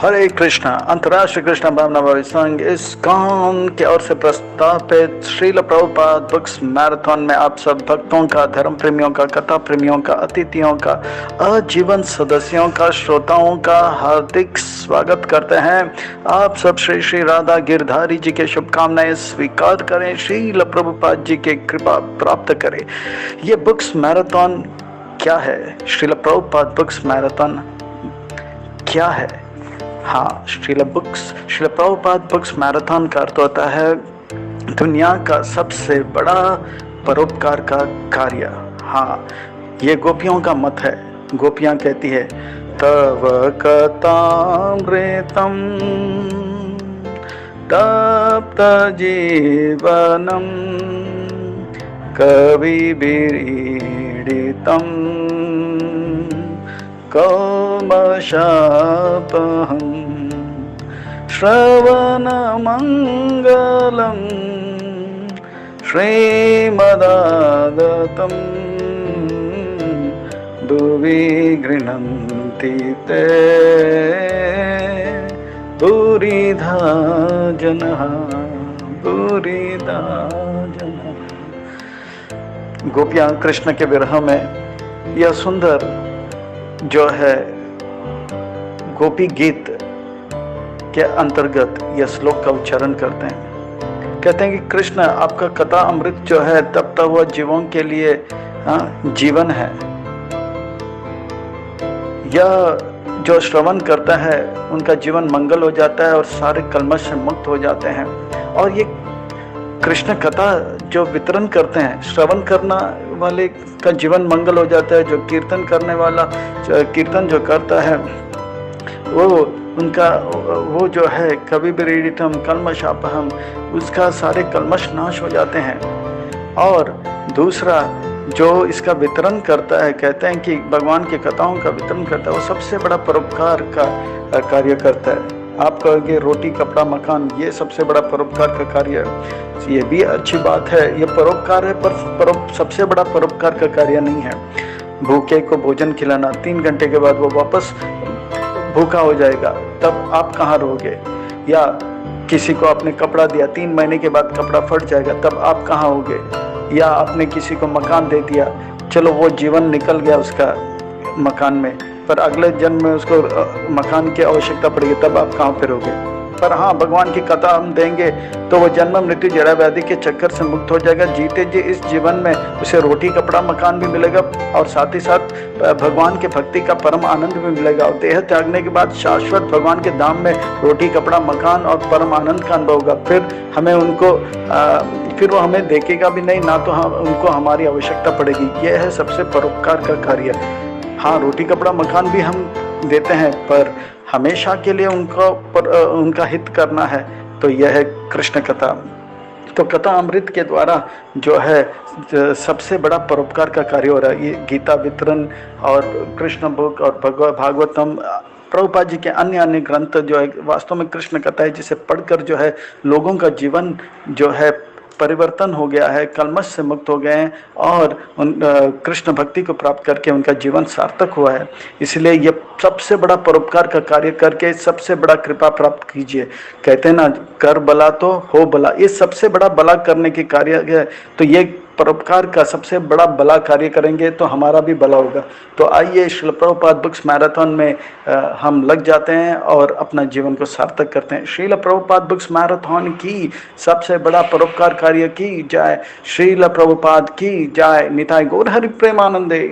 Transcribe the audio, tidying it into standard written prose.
हरे कृष्णा। अंतर्राष्ट्रीय कृष्ण भावना भावी संघ इस्कॉन की ओर से प्रस्तावित श्रील प्रभुपाद बुक्स मैराथन में आप सब भक्तों का, धर्म प्रेमियों का, कथा प्रेमियों का, अतिथियों का, आजीवन सदस्यों का, श्रोताओं का हार्दिक स्वागत करते हैं। आप सब श्री श्री राधा गिरधारी जी के शुभकामनाएं स्वीकार करें, श्रील प्रभुपाद जी के कृपा प्राप्त करें। ये बुक्स मैराथन क्या है? श्रील प्रभुपाद बुक्स मैराथन क्या है? हाँ, श्रील प्रभुपाद बुक्स मैराथन का अर्थ होता है दुनिया का सबसे बड़ा परोपकार का कार्य। हाँ, ये गोपियों का मत है। गोपियां कहती है तव कथामृतम तप्त जीवनम कविभिरीडितम कल्मषापहं श्रवणमङ्गलं श्रीमदागतं भुवि गृह्णन्ति ते भूरिधा जनः। गोपियां कृष्ण के विरह में यह सुंदर जो है गोपी गीत के अंतर्गत यह श्लोक का उच्चारण करते हैं। कहते हैं कि कृष्ण आपका कथा अमृत जो है तब तक वह जीवों के लिए जीवन है। यह जो श्रवण करता है उनका जीवन मंगल हो जाता है और सारे कल्मश से मुक्त हो जाते हैं। और ये कृष्ण कथा जो वितरण करते हैं, श्रवण करना वाले का जीवन मंगल हो जाता है। जो कीर्तन करने वाला कीर्तन जो करता है वो जो है कविभिरीडितम कल्मषापहम, उसका सारे कल्मश नाश हो जाते हैं। और दूसरा जो इसका वितरण करता है, कहते हैं कि भगवान की कथाओं का वितरण करता है, वो सबसे बड़ा परोपकार का कार्य करता है। आप कहोगे रोटी कपड़ा मकान, ये सबसे बड़ा परोपकार का कार्य है। ये भी अच्छी बात है, ये परोपकार है, पर सबसे बड़ा परोपकार का कार्य नहीं है। भूखे को भोजन खिलाना, 3 घंटे के बाद वो वापस भूखा हो जाएगा, तब आप कहाँ रहोगे? या किसी को आपने कपड़ा दिया, 3 महीने के बाद कपड़ा फट जाएगा, तब आप कहाँ होगे? या आपने किसी को मकान दे दिया, चलो वो जीवन निकल गया उसका मकान में, पर अगले जन्म में उसको मकान की आवश्यकता पड़ेगी, तब आप कहाँ फिरोगे? पर हाँ, भगवान की कथा हम देंगे तो वो जन्म मृत्यु जरा व्याधि के चक्कर से मुक्त हो जाएगा। जीते जी इस जीवन में उसे रोटी कपड़ा मकान भी मिलेगा और साथ ही साथ भगवान के भक्ति का परम आनंद भी मिलेगा। और देह त्यागने के बाद शाश्वत भगवान के धाम में रोटी कपड़ा मकान और परम आनंद का अनुभव होगा। फिर वो हमें देखेगा भी नहीं, ना तो उनको हमारी आवश्यकता पड़ेगी। यह है सबसे परोपकार का कार्य। हाँ, रोटी कपड़ा मकान भी हम देते हैं, पर हमेशा के लिए उनका हित करना है, तो यह है कृष्ण कथा। तो कथा अमृत के द्वारा जो है सबसे बड़ा परोपकार का कार्य हो रहा है। ये गीता वितरण और कृष्ण बुक और भागवतम, प्रभुपाद जी के अन्य ग्रंथ जो है वास्तव में कृष्ण कथा है, जिसे पढ़कर जो है लोगों का जीवन जो है परिवर्तन हो गया है, कल्मश से मुक्त हो गए हैं और कृष्ण भक्ति को प्राप्त करके उनका जीवन सार्थक हुआ है। इसलिए ये सबसे बड़ा परोपकार का कार्य करके सबसे बड़ा कृपा प्राप्त कीजिए। कहते हैं ना, कर भला तो हो भला। ये सबसे बड़ा भला करने की कार्य है, तो ये परोपकार का सबसे बड़ा भला कार्य करेंगे तो हमारा भी भला होगा। तो आइए श्रील प्रभुपाद बुक्स मैराथन में हम लग जाते हैं और अपना जीवन को सार्थक करते हैं। श्रील प्रभुपाद बुक्स मैराथन की सबसे बड़ा परोपकार कार्य की जय। श्रील प्रभुपाद की जय। निताय गौर हरि प्रेमानंदे।